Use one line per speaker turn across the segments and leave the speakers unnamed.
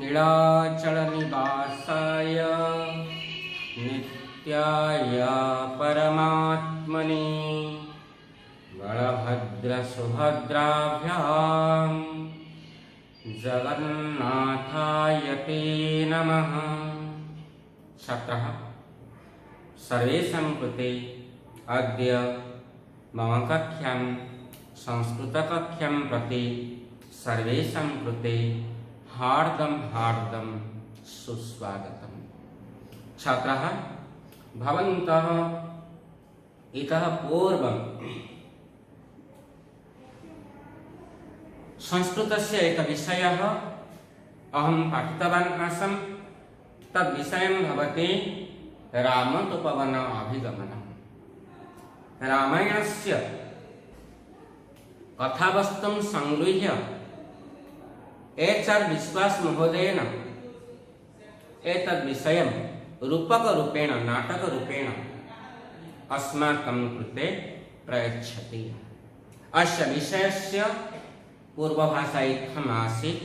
नीलाचलनिवासाय नित्याय परमात्मने बलभद्रसुभद्राभ्यां जगन्नाथाय ते नमः। छात्रः सर्वेषां कृते अद्य मम कक्षां संस्कृतकक्षां प्रति सर्वेषां कृते हार्दं हार्दं सुस्वागतम्। छात्राः भवन्तः इतः पूर्वं संस्कृतस्य एकः विषयः अहं पाठितवान् आसम्। तद् विषयं भवति रामतपोवन अभिगमनम्। रामायणस्य कथावस्तुं संगृह्य HR विश्वास महोदयेन एतद् विषयं रूपकरूपेण नाटकरूपेण अस्माकं कृते प्रयच्छति। अस्य विषयस्य पूर्वभाषा इत्थमासीत्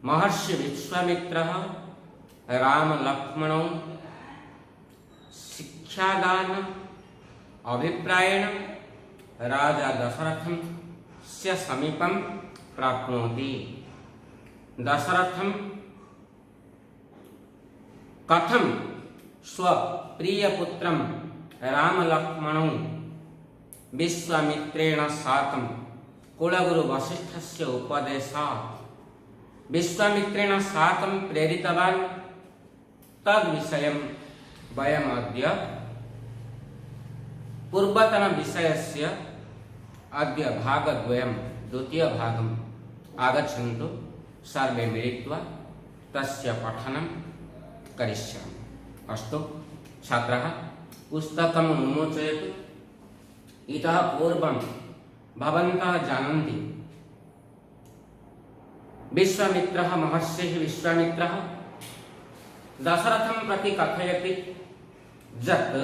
महर्षि विश्वामित्रः रामलक्ष्मणौ शिक्षादान अभिप्रायेण राजा दशरथस्य समीपं प्राप्नोति। दशरथं कथं स्वप्रियपुत्रं रामलक्ष्मणौ विश्वामित्रेण साकं कुलगुरुवसिष्ठस्य उपदेशात् विश्वामित्रेण साकं प्रेरितवान् तद्विषयं वयम् अद्य पूर्वतनविषयस्य अद्य भागद्वयं द्वितीयभागम् आगच्छन्तु सर्वे मिलित्वा तस्य पठनं करिष्यामः। अस्तु छात्राः पुस्तकम् उन्मोचयतु। इतः पूर्वं भवन्तः जानन्ति विश्वामित्रः महर्षिः विश्वामित्रः दशरथं प्रति कथयति यत्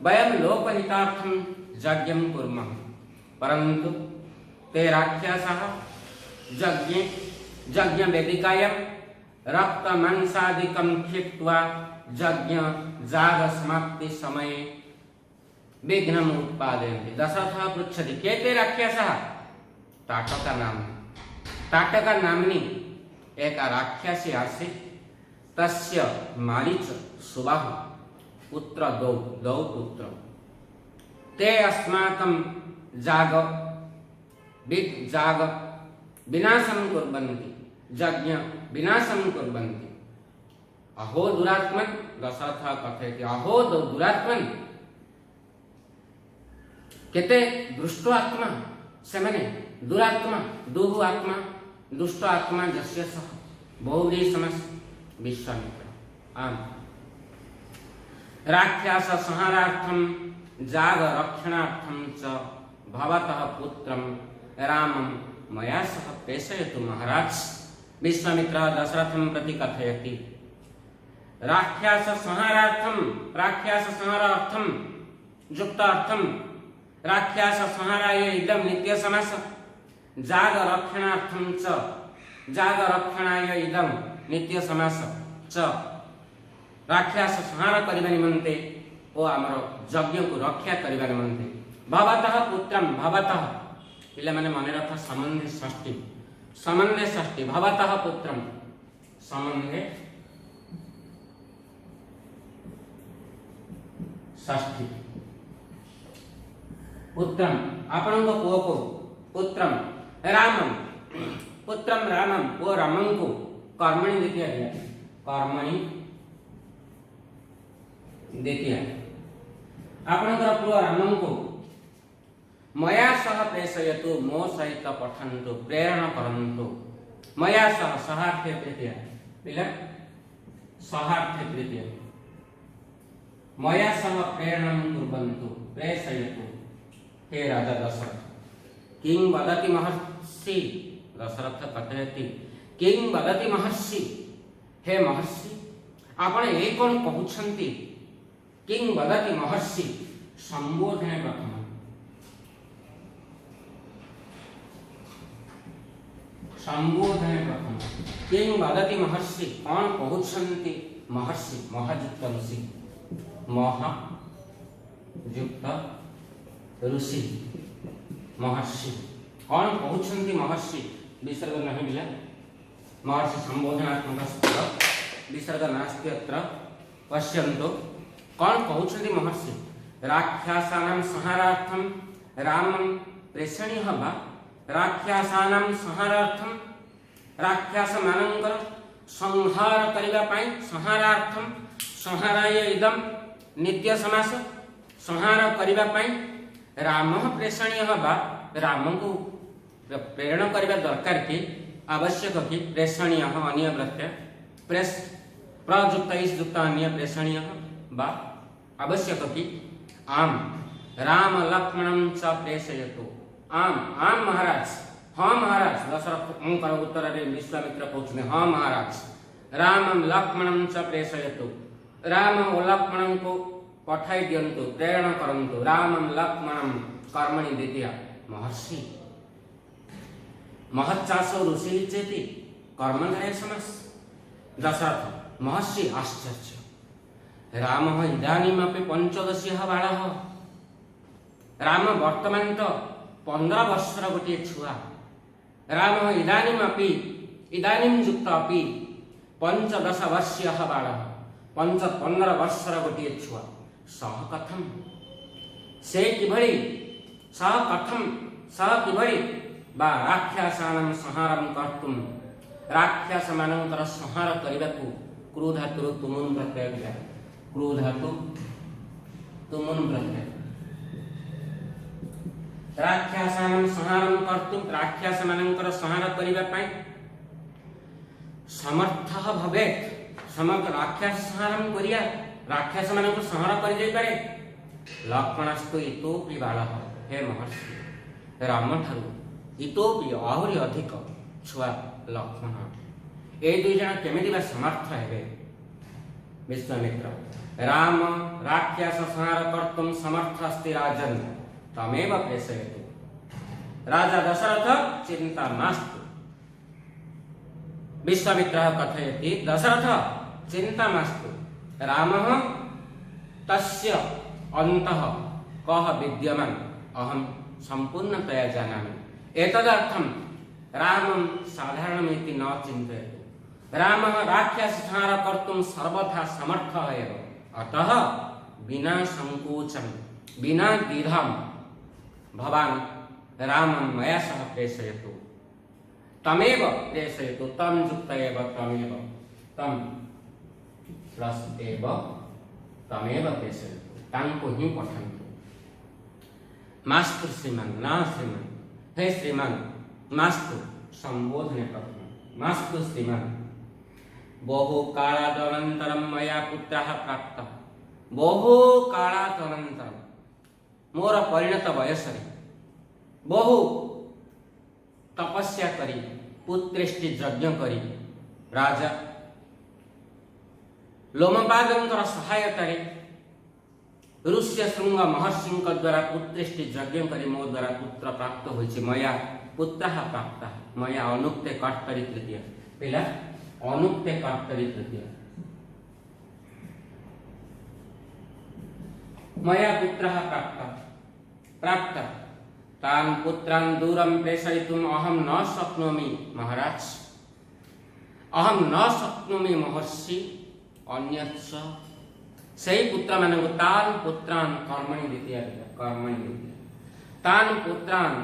वयं लोकहितार्थं यज्ञं कुर्मः, परन्तु ते राक्षसाः यज्ञवेदिकायां रक्तमांसादिकं क्षिप्त्वा यज्ञयागसमाप्तिसमये विघ्नम् उत्पादयन्ति। दशरथः पृच्छति के ते राक्षसाः? ताटका नाम्नी एका राक्षसी आसीत्। तस्य मारीच सुबाहु पुत्र द्वौ पुत्रौ। ते अस्माकं जाग विनाशं कुर्वन्ति, यज्ञ विनाशं कुर्वन्ति। अहो दुरात्मन्, दशरथः कथयति, अहो दुरात्मन्, केते दुष्ट आत्मा सेमने दुरात्मा दुहु आत्मा दुष्ट आत्मा जस्य सः बहुव्रीहि समस्य विश्वामित्र। आम् राक्षस संहारार्थं जागरक्षणार्थं च भवतः पुत्रं रामं मया सह प्रेषयतु महाराज। विश्वामित्रः दशरथं प्रति कथयति राक्षस संहारार्थं युक्तार्थं राक्षस संहाराय इदं नित्यसमस्य जागरक्षणार्थं च जागरक्षणाय इदं नित्यसमस्य च राक्षस संहार करने निमंते ओ आमर यज्ञ को रक्षा करने निमंते भवतः पुत्रं भवतः पिला माने मन रख समन्वय षष्ठी भवतः पुत्रं समन्वय षष्ठी पुत्रं आपणक पुओ को पुत्रं रामं ओ रामं को कर्मणि द्वितीय कर्मणि द्वितीय आपणकर पुओ रामं को मया सह प्रेषयतु, मो सहित पठन्तु, प्रेरणा करन्तु। मया सह सहार्थे तृतीय पिला सहार्थे तृतीय मया सह प्रेरणा कुर्वन्तु प्रेषयतु। हे राजा दशरथ किं वदति महर्षि? दशरथ कथयति किं वदति महर्षि? हे महर्षि आपण ए कोन कहउछंती? किं वदति महर्षि? संबोधने प्रथम संबोधने प्रथम किं वदति महर्षि कौन कहउछन्ति महर्षि महाजुक्त ऋषि महाजुक्त ऋषि महर्षि कौन कहउछन्ति महर्षि विसर्ग नहीं मिला महर्षि संबोधनात्मक स्थल विसर्ग नास्ति अत्र पश्यन्तु कौन कहउछन्ति महर्षि राक्षसानां संहारार्थं रामं प्रेषणीयः वा राक्षसानां संहारार्थं राक्षस मानकर संहार करिबा पई संहारार्थम संहाराय इदम नित्य समास संहार करिबा पई राम प्रेषणीय बा राम को प्रेरण करिबा दरकार कि आवश्यक कि प्रेषणीय अन्य प्रत्यय प्रेस प्रयुक्त इस युक्त अन्य प्रेषणीय बा आवश्यक कि आम राम लक्ष्मणं च प्रेषयतु आम आम महाराज हाँ महाराज दशरथ उत्तर विश्वामित्र कहते हाँ महाराज राम लक्ष्मणं च प्रेषयतु राम और लक्ष्मण को पठाई दियंतु प्रेरण करंतु राम लक्ष्मणं कर्मणि द्वितीय महर्षि महच्चास ऋषि चेति कर्मधारय समास दशरथ महर्षि आश्चर्य राम इदानीमपि पंचदशीयः बालः राम वर्तमान तो 15 वर्षर गोटे छुआ राम इदानीं युक्त अपि 15 वर्षीयः बालः 15 वर्षर गोटे छुआ सह कथम से किभଳି बा राक्षसानां संहारं कर्तुं राक्षस मानकर संहार करिबाकु क्रोधातुर तुमुन प्रत्यय दिया क्रोधातु तुमुन प्रत्यय राक्षसानां संहारं कर्तुं राक्षस मानकर संहार करिबा पई समर्थः भवेत् समग्र राक्षस संहारं करिया राक्षस मानकर संहार करि जाय पारे लक्ष्मणस्तु इतोपि बालः हे महर्षि राम ठारू इतोपि आहुरी अधिक छुआ लक्ष्मण ए दुई जन केमिति बा समर्थ हेबे विश्वामित्र राम राक्षस संहार कर्तुं समर्थ अस्ति राजन् तमेव प्रेषयतु राजा दशरथ चिंता मास्तु विश्वामित्रः कथयति दशरथ चिंता मास्तु रामः तस्य अन्तः कः विद्यमान अहं संपूर्णतया जानामि एतदर्थं रामं साधारणमिति न चिन्तयतु रामः राक्षससंहार कर्तुं सर्वथा समर्थः एव अतः विना संकोचं विना द्विधां भवान् रामं मया सह प्रेषयतु तमेव प्रेषयतु तं युक्त एव तमेव तं प्लस एव तमेव प्रेषयतु तांको ही पठन्तु मास्तु श्रीमान ना श्रीमान हे श्रीमान मास्तु संबोधने प्रथम मास्तु श्रीमान बहु कालादनन्तरं मया पुत्रः प्राप्तः बहु कालादनन्तरं मोर परिणत वयसरे बहु तपस्या करी पुत्रेष्टि यज्ञ करी राजा लोमपादंकर सहायता ऋष्य श्रृंग महर्षि द्वारा पुत्रेष्टि यज्ञ करी मो द्वारा पुत्र प्राप्त होइछि मया पुत्रः प्राप्तः मया अनुक्ते कर्तरि तृतीय पिला अनुक्ते कर्तरि तृतीय मया पुत्रः प्राप्त तान् पुत्रान् दूरं प्रेषयितुम् अहं न शक्नोमि महाराज अहं न शक्नोमि महर्षि अन्यच्च सही पुत्र मानक तान् पुत्रान् कर्मणि द्वितीय तान् पुत्रान्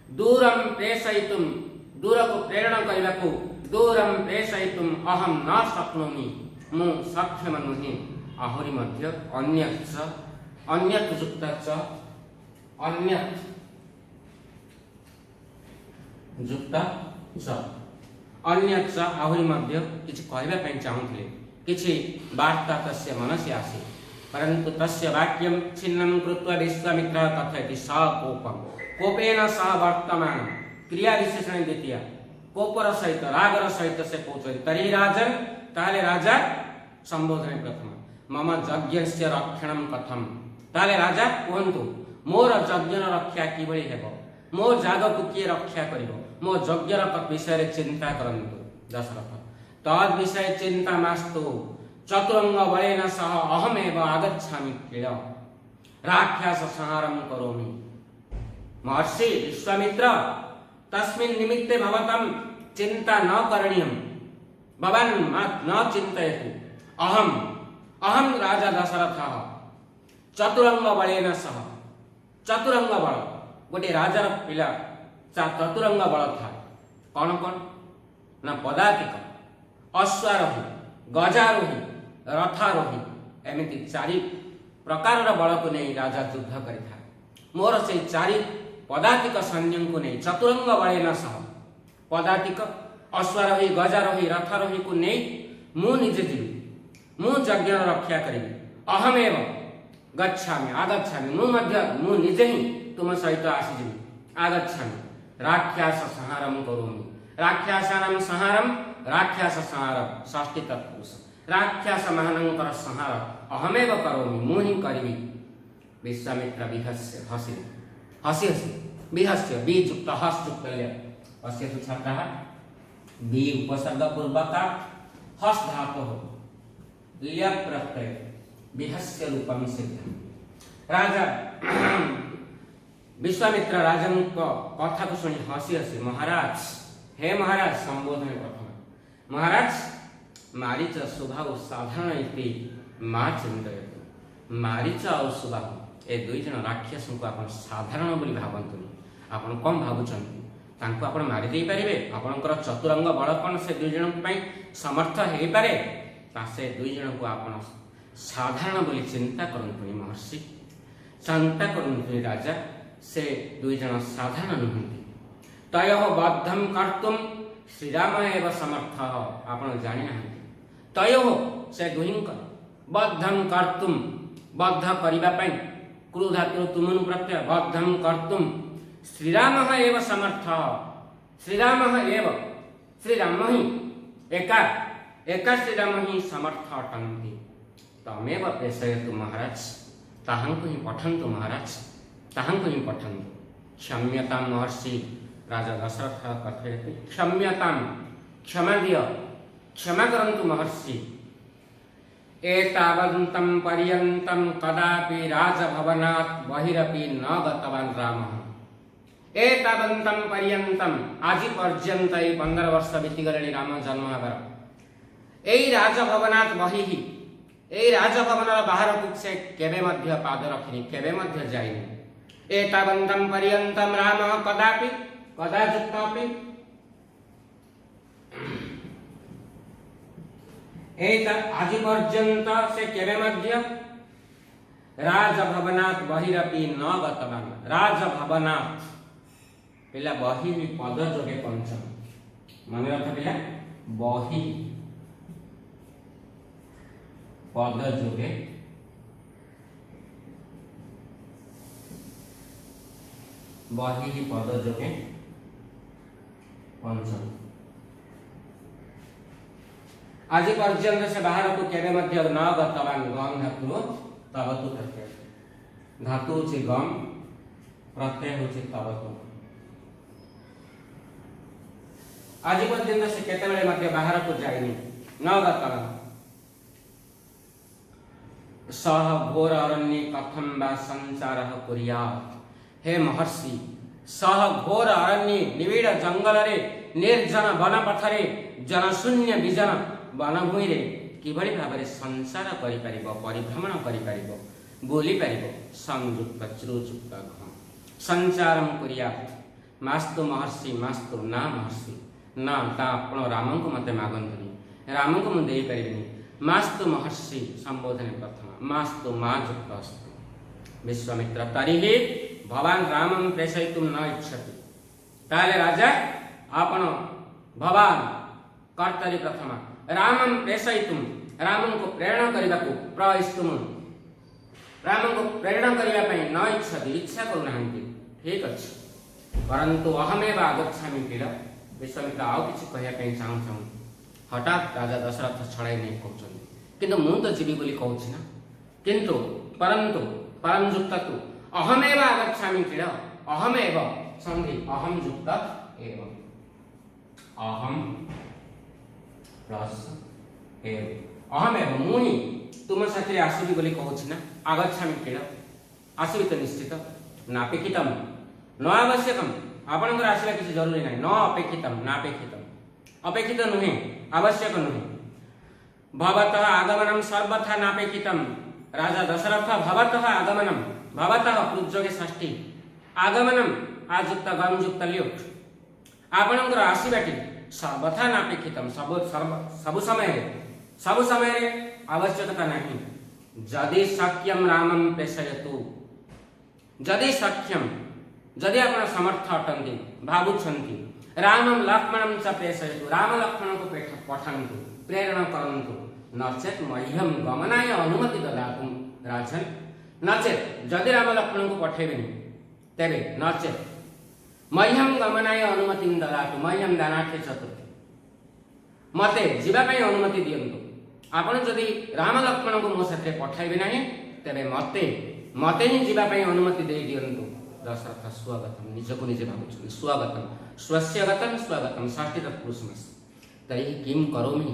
दूरं प्रेषयितुं दूर को प्रेरणा करबाकू दूरं प्रेषयितुम् अहं न शक्नोमि मु सक्षम नुहे आहुरी मध्य अन्यच्च अन्यत् युक्तच्च अन्यत् युक्तच्च अन्यच्च आहुरी मध्य किछि कहबा पई चाहुथिले किछि वार्ता तस्य मनसि आसी परंतु तस्य वाक्यं छिन्नं कृत्वा विश्वामित्रः कथयति स कोपं कोपेन सह वर्तमान क्रिया विशेषण द्वितीय कोपर सहित रागर सहित से पहुंचे तरी राजन ताले राजा संबोधन प्रथम मम यज्ञस्य रक्षणं कथम ताले राजा कहंतु मोर यज्ञर रक्षा किभଳି हेबो मो जाग को किए रक्षा करिवो मो यज्ञर विषय चिंता करन्तु दशरथ तद विषय चिंता मास्तु चतुरंग बलेन सह अहमेव आगच्छामि किल राक्षस संहारं करोमि। महर्षि विश्वामित्र तस्मिन् निमित्ते भवतं चिंता न करणीयं भवान् न चिन्तयतु अहम अहम राजा दशरथः चतुरंग बलेन सह चतुरंग बल गोटे राजार पिला चतुरंग बल था कौन कौन ना पदातिक अश्वारोही गजारोही रथारोही एमती चारि प्रकार बल को नहीं राजा युद्ध करिथा मोर से चारि पदातिक सैन्य को नहीं चतुरंग बलेन सह पदातिक अश्वारोही गजारोही रथारोही को नहीं मु निजे जीवी मु यज्ञ रक्षा करी अहमेव गच्छामि आगच्छामि मु निजे ही तुम सहित आसीजी आगच्छामि राक्षस संहारं करोमि राक्षसानां संहारं राक्षस संहारं षष्ठी तत्पुरुष राक्षस महानंकर संहार अहमेव करोमि मु ही करिबि। विश्वामित्र विहस्य हसि हसि हसि विहस्य बीजुक्त हसयुक्त हस्य छात्रः बी उपसर्ग पूर्वक हस धातु लिय प्रत्यय विहस्य रूपम सिद्धम। राजा विश्वामित्र राजन को कथा को सुनी हसी हसी महाराज हे महाराज संबोधन प्रथम महाराज मारीच स्वभाव साधारण इति मां चिंतयतु मारीच और स्वभाव ए दुई जन राक्षस को आपण साधारण बोली भाबंतुनी आपण कम भाबुचंती तांको आपण मारी देई परिबे आपणकर चतुरंग बल कोन से दुई जन पई समर्थ हेई पारे ता से दुई जन को आपण साधारण बोली चिंता करंतुनी महर्षि चिंता करंतुनी राजा से दुई जन साधारण नुहंती तयोः बद्धं कर्तुं श्रीराम एव समर्थ आपण जानि नाहंती तयोः से दुहिंकर बद्धं कर्तुं बद्ध करिबा पई क्रोधातु तुमनु प्रत्यय बद्धं कर्तुं श्रीराम एव समर्थ श्रीराम एव श्रीराम ही एका एका श्रीराम ही समर्थ अटंती तमेव प्रेषयतु महाराज ताहांको ही पठन्तु महाराज ताहांको ही पठन्तु क्षम्यतां महर्षि राजा दशरथ कथयति क्षम्यतां क्षमा दिय क्षमा करन्तु महर्षि एतावन्तं पर्यन्तं कदापि राजभवनात् बहिरपि न गतवान् रामः एतावन्तं पर्यन्तं आज पर्यन्त 15 वर्ष बीतीगले राम जन्म हेबार एई राजभवनात् बहिः एई राजभवनर बाहर को से केबे मध्य पाद रखिनी केबे मध्य जाइनी एतावन्तं पर्यन्तं रामः कदापि कदाचित्तापि आज पर्यंत से केबे मध्य राजभवनात् बहिरपि न गतवान् राजभवनात् पिला बहि पद जोगे पंचम मन रख पिला बहि पद जोगे बहि पद जोगे पंचम आज पर्यंत से बाहर को केबे मध्य न गतवान् गम धातु तवतु प्रत्यय धातु होछि गम प्रत्यय होछि तवतु आज पर्यंत से केतेबेले मध्य बाहर को जाइनी न गतवान् सह घोर अरण्ये कथं वा संचारः कुर्यात् हे महर्षि सह घोर अरण्ये निबिड़ जंगल रे निर्जन वन पथरे जनशून्य विजन वनभूमि रे किभଳି भाବରେ संसार करि परिबो परिभ्रमण करि परिबो बोली परिबो संयुक्त चिरुयुक्त घ संचारम कुर्यात् मास्तु महर्षि मास्तु ना महर्षि ना ता आपण राम को मते मागंतुनी राम को मु देई परिबिनी मास्तु महर्षि संबोधन प्रथम मास्तु मा युक्त अस्तु विश्वामित्र तरिहि भवान रामं प्रेषयितुं न इच्छति ताले राजा आपण भवान कर्तरि प्रथम रामं प्रेषयितुं रामं को प्रेरणा करबा को प्रयस्तुम रामं को प्रेरणा करबा पई न इच्छति इच्छा करूनाहंती ठीक अछि परंतु अहमेव आगच्छामि किल विश्वामित्र आउ किछि कहया पई चाहू हठात राजा दशरथ छड़ाई नहीं कहउछन किंतु मु तो जीवी बोली कहउछि ना किंतु परंतु परम युक्त तु अहमेव आगच्छामि किल अहमेव संधि अहम युक्त एव अहम प्लस एव अहम एव मुई तुम साथी आसबि बोली कहूछि ना आगच्छामि किल आसबि तो निश्चित नापेक्षितम न आवश्यकम आपनकर आसला किसी जरूरी नहीं न अपेक्षितम नापेक्षितम अपेक्षित नुहे आवश्यक नुहे भवतः आगमनम सर्वथा नापेक्षितम राजा दशरथ भवतः आगमनम भवतः पूज्योगे षष्ठी आगमनम आजुक्त गमयुक्त ल्युट आपनकर आसीबाटी सर्वथा नापेक्षितम सब समय आवश्यकता नहीं जदि शक्यम रामम प्रेषयतु जदि सक्षम जदि आपण समर्थ अटंती भावुछंती रामम लक्ष्मणम च प्रेषयतु राम लक्ष्मण को पठान्तु प्रेरणा करन्तु नचेत मह्यम गमनाय अनुमति ददातु राजन नचेत जदि राम लक्ष्मण को पठेबेनि तेबे नचेत मह्यम गमनाय अनुमति ददातु मह्यम दानार्थे चतुर्थी मते जीवा पई अनुमति दियंतु आपण जदि राम लक्ष्मण को मो साथे पठाइबे नाही तेबे मते ही जीवा पई अनुमति दे दियंतु दशरथ स्वागतम निजको निजे भावुछन स्वागतम स्वस्यगतम स्वागतम षष्ठी तत्पुरुषमस तरी किम करोमि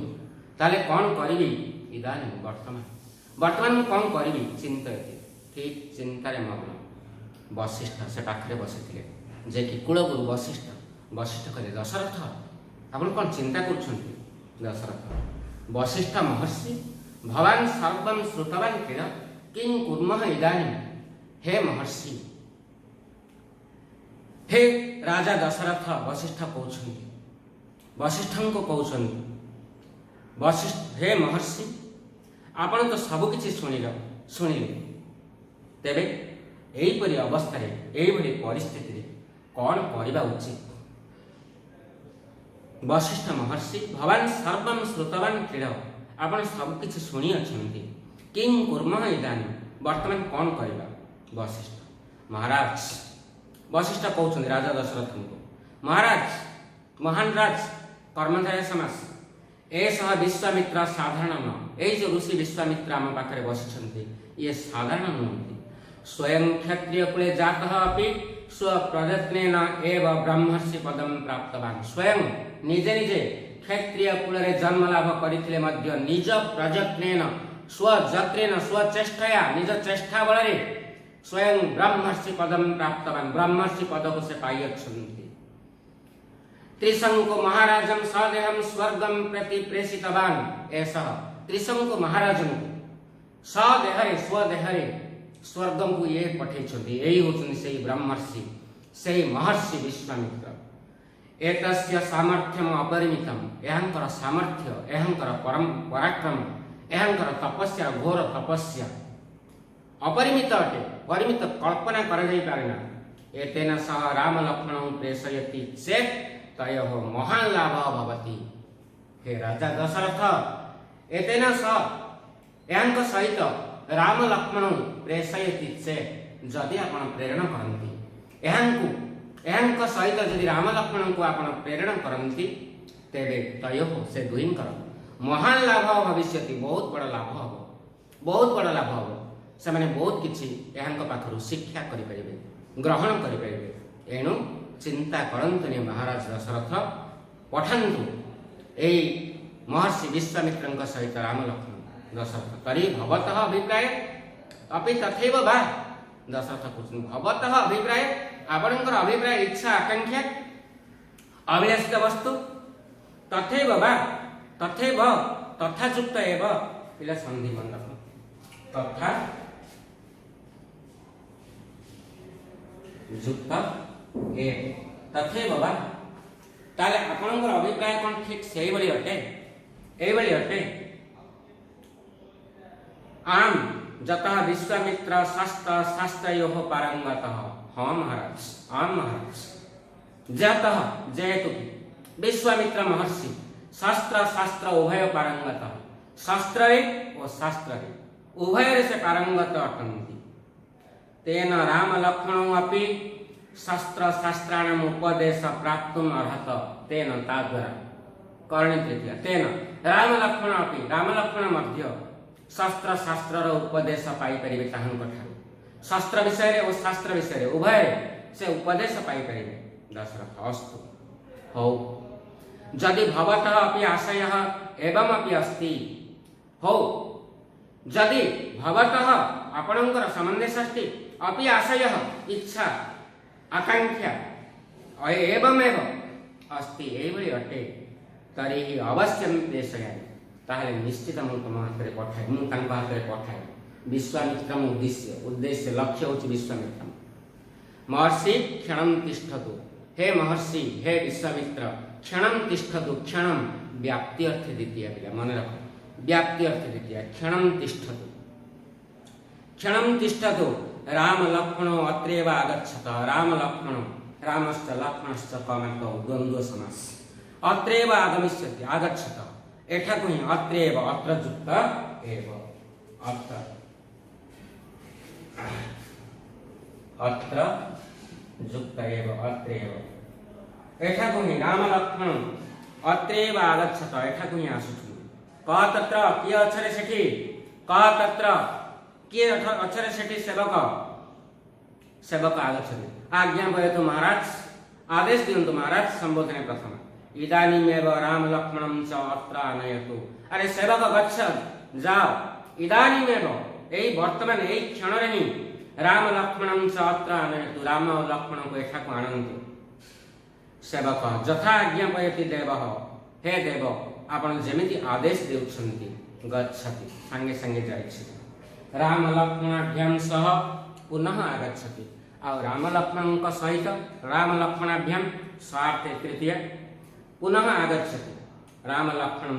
ताले कौन करिवि इदानीं वर्तमान मु कौन करिवि चिंतयति ठीक चिंतारे मग्न वशिष्ठ से पाखरे बसिथिले जे कि कुलगुरु वशिष्ठ कहले दशरथ आपण कौन चिंता करूछंती दशरथ वशिष्ठ महर्षि भवान सर्वं श्रुतवान किल किं कुर्मः इदानीं हे महर्षि हे राजा दशरथ वशिष्ठ कहउछंती वशिष्ठं को कहउछंती वशिष्ठ हे महर्षि आपण तो सब किछि सुनिले तेबे एहीपरि अवस्था एहीभଳି परिस्थिति रे कौन करिबा उचित वशिष्ठ महर्षि भवान सर्वं श्रुतवान किल आपण सब किछि सुनी अछंती किं कुर्मः इदानीं वर्तमान कौन करिबा वशिष्ठ महाराज वशिष्ठ कहउछंती राजा दशरथ को महाराज महान राज कर्मधारय समास एसह विश्वामित्र साधारण न ए जो ऋषि विश्वामित्र आम पाखरे बसिछंती ये साधारण नुहंती स्वयं क्षत्रिय कुले जातः अपि स्वप्रयत्नेन एव ब्रह्मर्षि पदम प्राप्तवान स्वयं निजे निजे क्षत्रिय कुल रे जन्म लाभ करिथिले मध्य निज प्रयत्नेन स्वजत्रेन स्वचेष्टया निज चेष्टा बल रे स्वयं ब्रह्मर्षि पदम प्राप्तवान ब्रह्मर्षि पद को से पाई अछंती त्रिशंकु महाराजं सदेहं स्वर्गं प्रति प्रेषितवान ऐसा त्रिशंकु महाराजं सदेहरे स्वदेहरे स्वर्गं को ये पठेछंती एही होछन सेही ब्रह्मर्षि सेही महर्षि विश्वामित्र एतस्य सामर्थ्यम अपरिमितम एहंकर सामर्थ्य एहंकर परम पराक्रम एहंकर तपस्या घोर तपस्या अपरिमित अटे परिमित कल्पना कर जाई पारेना एतेन सह राम लक्ष्मणं प्रेषयति चेत् तयोः महान लाभ भवति हे राजा दशरथ एतेन सह एहंक सहित राम लक्ष्मणं प्रेषयति चेत् जदि आपण प्रेरणा करन्ति एहंक सहित जदि राम लक्ष्मणं को आपण प्रेरणा करन्ति तेबे तयोः से दुहिंकर महान लाभ भविष्यति बहुत बड़ लाभ हबो से माने बहुत किछि एहंक पाखरु शिक्षा करि परिबे ग्रहण करि परिबे एणु चिंता करंतुनि महाराज दशरथ पठान्तु ए महर्षि विश्वामित्रଙ୍କ सहित राम लक्ष्मण दशरथ तरी भवतः अभिप्राय अपि तथैव बा दशरथ कहउछन भवतः अभिप्राय आपणकर अभिप्राय इच्छा आकांक्षा अभिलाषित वस्तु तथैव बा तथैव तथा युक्त एव पिला संधि मंडप तथा युक्त ए तथैव बा ताले आपणकर अभिप्राय कोन ठीक सेही बली अटे एही बली अटे आम जतः विश्वामित्र शास्त्रयोः पारंगतः हाँ महाराज आम महाराज जतः जेतु विश्वामित्र महर्षि शास्त्र उभय पारंगतः शास्त्र और शास्त्र उभय से पारंगत अटंती तेन राम लक्ष्मणौ अपि शास्त्राणाम उपदेश प्राप्तुम अर्हत तेन ताद्वारा करणी तृतीया तेन राम लक्ष्मण मध्य शास्त्र उपदेश पाई परिबे ताहंक ठारू शास्त्र विषय और शास्त्र विषय उभय से उपदेश पाई परिबे दशरथ अस्तु हौ जदि भवतः अपि आशयः एवमपि अस्ति हो जदि भवतः आपणकर समन्देशस्ति अपि आशयः इच्छा आकांक्षा एवमेव अस्ति एवं अटे तरी अवश्य प्रेषयामि ताहले निश्चित तुम हाथ में पठाए हाथ में पठाए विश्वामित्र उद्देश्य लक्ष्य हूँ विश्वामित्र महर्षि क्षण तिष्ठतु हे महर्षि हे विश्वामित्र क्षण तिष्ठतु क्षण व्याप्ति अर्थ द्वितीय पिला मन रख व्याप्ति अर्थ द्वितीय क्षण तिष्ठतु राम लक्ष्मण अत्रैव आगच्छत राम लक्ष्मण रामश्च लक्ष्मणश्च कमतो द्वंद्व समास अत्रैव आगमिष्यति आगच्छत एठाकु ही अत्रैव अत्र युक्त एव अत्र युक्त एव अत्रैव एठाकु ही राम लक्ष्मण अत्रैव आगच्छत एठाकु ही आसुछु क तत्र किय अक्षरे सेठी क तत्र किय अक्षरे सेठी सेवक सेवक आगच्छति आज्ञा वयतु महाराज आदेश दियन्तु महाराज संबोधने प्रथम इदानीमेव राम लक्ष्मणं च अत्र आनयतु अरे सेवक गच्छ जाओ इदानीमेव एई वर्तमान एई क्षण रे ही राम लक्ष्मणं च अत्र आनयतु राम और लक्ष्मण को एठा को आनंतु सेवक यथा आज्ञा वयति देव हे देव आपण जेमिति आदेश देउछन्ति गच्छति संगे संगे जाइछि राम लक्ष्मणाभ्याम सह पुनः आगच्छति आ राम लक्ष्मण सहित राम लक्ष्मणाभ्याम स्वार्थे तृतीय पुनः आगच्छति राम लक्ष्मण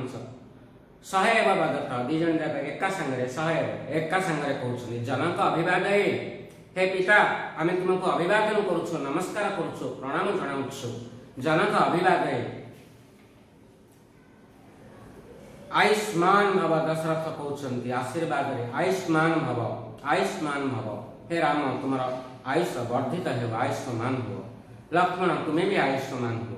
सहैव वदत दिजन जाक एका संगे सहैव एका संगे कहउछनि जनक अभिवादये हे पिता आमे तुमको अभिवादन करूछु नमस्कार करूछु प्रणाम जणाउछु जनक अभिवादये आयुष्मान भव दशरथ कहउछन्ति आशीर्वाद रे आयुष्मान भव हे राम तुमरा आयुष वर्धित हो आयुष्मान हो लक्ष्मण तुम्हें भी आयुष्मान हो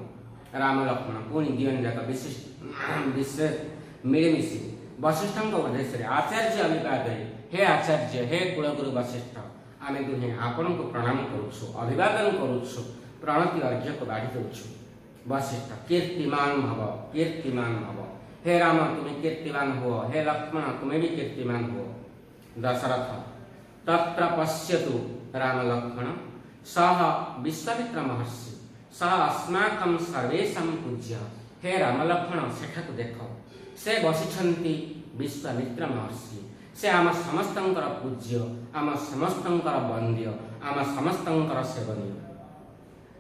राम लक्ष्मण पुणी जीवन जाक विशेष मिलमिशी वशिष्ठ उद्देश्य आचार्य अभिवाद हे आचार्य हे कुलगुरु वशिष्ठ आम दुहे आपण को प्रणाम करुछु अभिवादन करुछु प्रणति अर्घ्य को बाढ़ी दउछु वशिष्ठ कीर्तिमान भव हे राम तुम्हें कीर्तिमान हो हे लक्ष्मण तुम्हें भी कीर्तिमान हो दशरथ तत्र पश्यतु राम लक्ष्मण सह विश्वामित्र महर्षि सह अस्माकं सर्वेषां पूज्य हे राम लक्ष्मण सेठाकु देख से बसिछन्ति विश्वामित्र महर्षि से आम समस्तंकर पूज्य आम समस्तंकर वंद्य आम समस्तंकर सेवनीय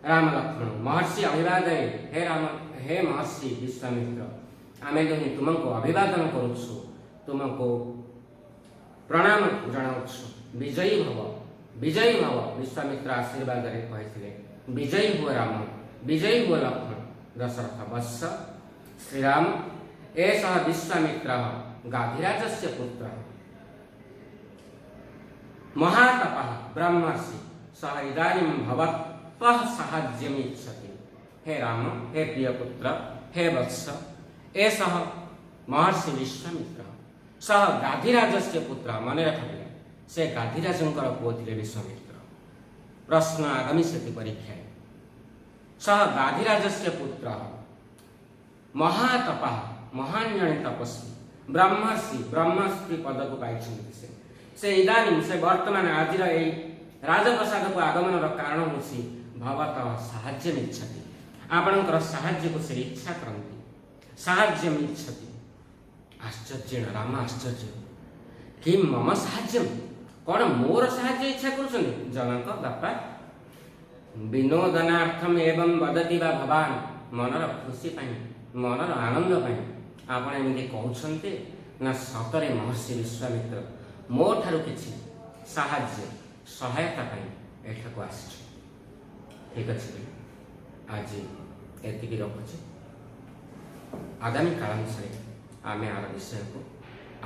राम लक्ष्मण महर्षि अभिवादये हे राम हे महर्षि विश्वामित्र आमे जो तुमको अभिवादन करुछु तुमको प्रणाम जनाउछु विजयी भव विश्वामित्र आशीर्वाद रे कहिथिले विजयी हुआ राम विजयी हुआ लक्ष्मण दशरथ वत्स श्रीराम एषः विश्वामित्र गाधिराजस्य पुत्र महातपः ब्रह्मर्षि सः इदानीं भवतः साहाय्यम् इच्छति हे राम हे प्रिय पुत्र हे वत्स एषः महर्षि विश्वामित्र सः गाधिराजस्य पुत्र मन रखिले से गाधिराजंकर पुओ थिले विश्वामित्र प्रश्न आगमिष्यति परीक्षा सः गाधिराजस्य पुत्र महातपः महान जने तपस्वी ब्रह्मर्षि पद को पाई से इदानीं से वर्तमान आज राजप्रसाद को आगमन कारण होछि भवतः साहाय्यम् इच्छति आपणकर साहाय्य को से इच्छा करन्ति साहाय्यम् इच्छति आश्चर्येण राम आश्चर्य किं मम साहाय्यम् कौन मोर साहाय्य इच्छा करुछन् जनक बापा विनोदनार्थम एवं वदति बा भवान मनर खुशी पाई मनर आनंद पाई आपण एमती कहउछन्ते ना सतरे महर्षि विश्वामित्र मो ठारु किछि साहाय्य सहायता पाई एठाको आछि ठीक अछि आज एतिकी रखुछि आगामी कालांशरे आमे आर विषय को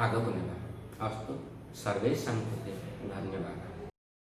आगको नेबा अस्तु सर्वेषां कृते धन्यवाद।